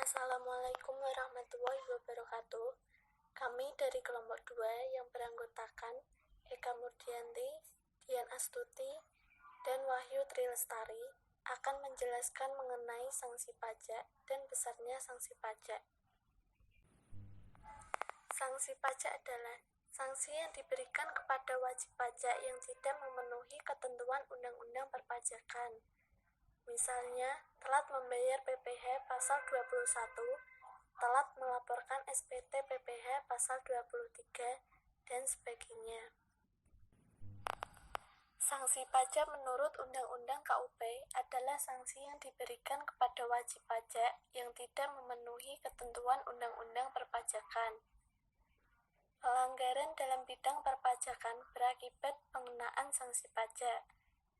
Assalamualaikum warahmatullahi wabarakatuh. Kami dari kelompok 2 yang beranggotakan Eka Murdianti, Dian Astuti, dan Wahyu Trilestari akan menjelaskan mengenai sanksi pajak dan besarnya sanksi pajak. Sanksi pajak adalah sanksi yang diberikan kepada wajib pajak yang tidak memenuhi ketentuan undang-undang perpajakan. Misalnya, telat membayar PPh pasal 21, telat melaporkan SPT PPh pasal 23, dan sebagainya. Sanksi pajak menurut Undang-Undang KUP adalah sanksi yang diberikan kepada wajib pajak yang tidak memenuhi ketentuan Undang-Undang perpajakan. Pelanggaran dalam bidang perpajakan berakibat pengenaan sanksi pajak.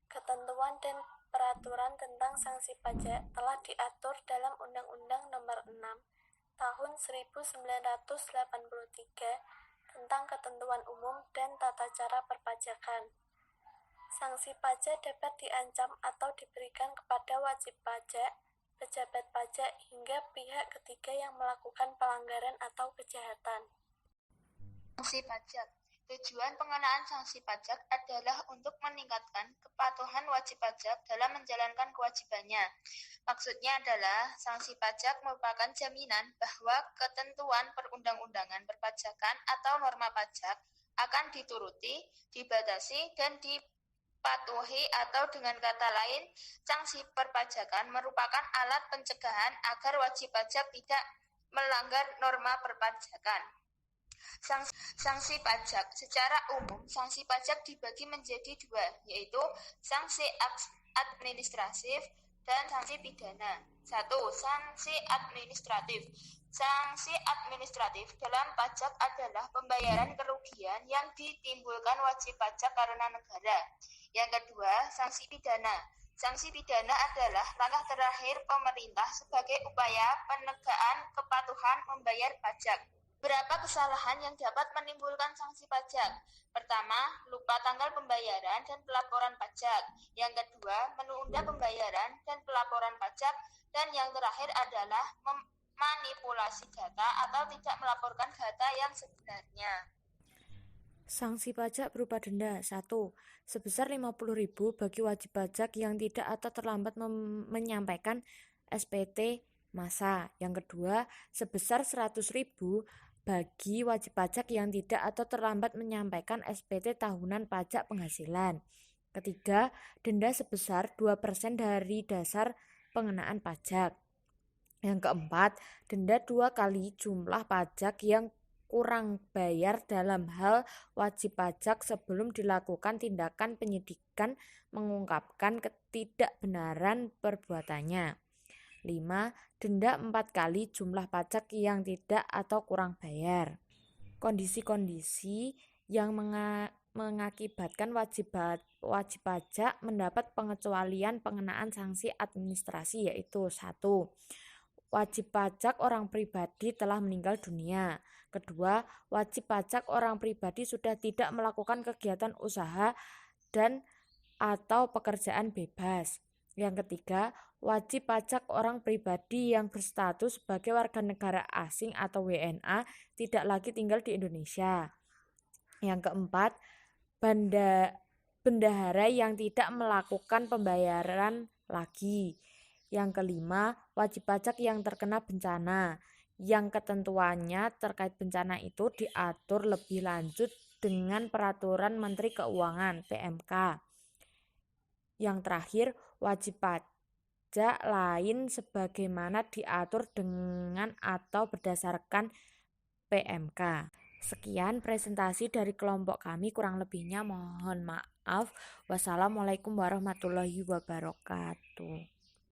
Ketentuan dan peraturan tentang sanksi pajak telah diatur dalam Undang-Undang Nomor 6 Tahun 1983 tentang Ketentuan Umum dan Tata Cara Perpajakan. Sanksi pajak dapat diancam atau diberikan kepada wajib pajak, pejabat pajak, hingga pihak ketiga yang melakukan pelanggaran atau kejahatan. Sanksi pajak. Tujuan pengenaan sanksi pajak adalah untuk meningkatkan kepatuhan wajib pajak dalam menjalankan kewajibannya. Maksudnya adalah sanksi pajak merupakan jaminan bahwa ketentuan perundang-undangan perpajakan atau norma pajak akan dituruti, dibatasi, dan dipatuhi, atau dengan kata lain, sanksi perpajakan merupakan alat pencegahan agar wajib pajak tidak melanggar norma perpajakan. Sanksi pajak. Secara umum, sanksi pajak dibagi menjadi dua, yaitu sanksi administratif dan sanksi pidana. 1. Sanksi administratif. Sanksi administratif dalam pajak adalah pembayaran kerugian yang ditimbulkan wajib pajak karena negara. Yang kedua, sanksi pidana. Sanksi pidana adalah langkah terakhir pemerintah sebagai upaya penegakan kepatuhan membayar pajak. Berapa kesalahan yang dapat menimbulkan sanksi pajak? Pertama, lupa tanggal pembayaran dan pelaporan pajak. Yang kedua, menunda pembayaran dan pelaporan pajak. Dan yang terakhir adalah manipulasi data atau tidak melaporkan data yang sebenarnya. Sanksi pajak berupa denda. 1. Sebesar 50.000 bagi wajib pajak yang tidak atau terlambat menyampaikan SPT masa. Yang kedua, sebesar 100.000 bagi wajib pajak yang tidak atau terlambat menyampaikan SPT tahunan pajak penghasilan. Ketiga, denda sebesar 2% dari dasar pengenaan pajak. Yang keempat, denda 2 kali jumlah pajak yang kurang bayar dalam hal wajib pajak sebelum dilakukan tindakan penyidikan mengungkapkan ketidakbenaran perbuatannya. 5. Denda 4 kali jumlah pajak yang tidak atau kurang bayar. Kondisi-kondisi yang mengakibatkan wajib pajak mendapat pengecualian pengenaan sanksi administrasi, yaitu 1. Wajib pajak orang pribadi telah meninggal dunia. Kedua, wajib pajak orang pribadi sudah tidak melakukan kegiatan usaha dan atau pekerjaan bebas. Yang ketiga, wajib pajak orang pribadi yang berstatus sebagai warga negara asing atau WNA tidak lagi tinggal di Indonesia. Yang keempat, bendahara yang tidak melakukan pembayaran lagi. Yang kelima, wajib pajak yang terkena bencana, yang ketentuannya terkait bencana itu diatur lebih lanjut dengan Peraturan Menteri Keuangan (PMK). Yang terakhir, wajib pajak lain sebagaimana diatur dengan atau berdasarkan PMK. Sekian presentasi dari kelompok kami, kurang lebihnya mohon maaf. Wassalamualaikum warahmatullahi wabarakatuh.